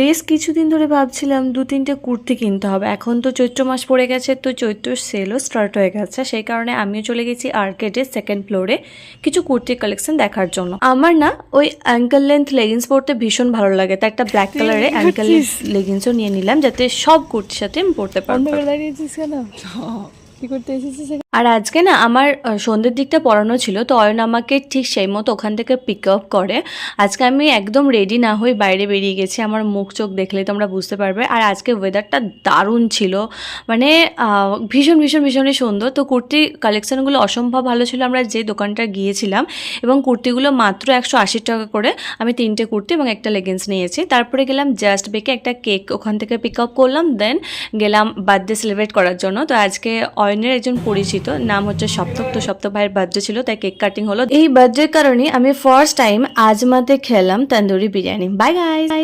বেশ কিছুদিন ধরে ভাবছিলাম 2-3টে কুর্তি কিনতে হবে। এখন তো চৈত্র মাস পড়ে গেছে, তো চৈত্র সেলও স্টার্ট হয়ে গেছে। সেই কারণে আমিও চলে গেছি আর্কেডের সেকেন্ড ফ্লোরে কিছু কুর্তি কালেকশন দেখার জন্য। আমার না ওই অ্যাঙ্কেল লেন্থ লেগিংস পরতে ভীষণ ভালো লাগে, তাই একটা ব্ল্যাক কালারের অ্যাঙ্কেল লেন্থ লেগিংসও নিয়ে নিলাম, যাতে সব কুর্তির সাথে আমি পরতে পারবো। আর আজকে না আমার সন্ধ্যের দিকটা পড়ানো ছিল, তো অয়ন আমাকে ঠিক সেই মতো ওখান থেকে পিক আপ করে। আজকে আমি একদম রেডি না হয়ে বাইরে বেরিয়ে গেছি, আমার মুখ চোখ দেখলেই তোমরা বুঝতে পারবে। আর আজকে ওয়েদারটা দারুণ ছিল, মানে ভীষণ ভীষণ ভীষণই সুন্দর। তো কুর্তি কালেকশানগুলো অসম্ভব ভালো ছিল আমরা যে দোকানটা গিয়েছিলাম, এবং কুর্তিগুলো মাত্র 180 টাকা করে। আমি 3টে কুর্তি এবং একটা লেগিংস নিয়েছি। তারপরে গেলাম জাস্ট বেকে, একটা কেক ওখান থেকে পিক আপ করলাম, দেন গেলাম বার্থডে সেলিব্রেট করার জন্য। তো আজকে অয়নের একজন পরিচিত, নাম হচ্ছে সপ্তক, তো সপ্তক ভাইয়ের বার্থডে ছিল, তাই কেক কাটিং হলো। এই বার্থডের কারণে আমি ফার্স্ট টাইম আজমাতে খেলাম তন্দুরি বিরিয়ানি। Bye guys.